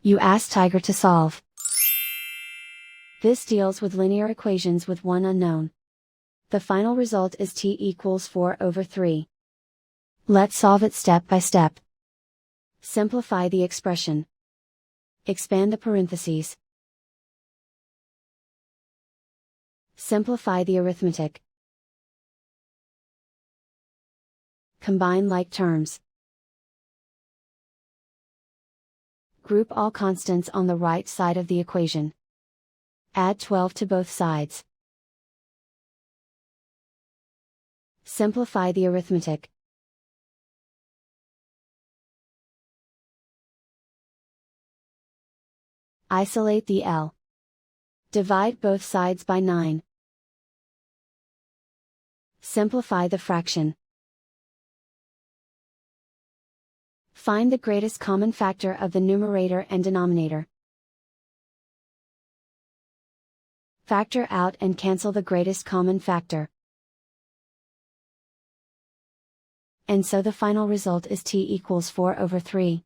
You ask Tiger to solve. This deals with linear equations with one unknown. The final result is t equals 4/3. Let's solve it step by step. Simplify the expression. Expand the parentheses. Simplify the arithmetic. Combine like terms. Group all constants on the right side of the equation. Add 12 to both sides. Simplify the arithmetic. Isolate the L. Divide both sides by 9. Simplify the fraction. Find the greatest common factor of the numerator and denominator. Factor out and cancel the greatest common factor. And so the final result is t equals 4/3.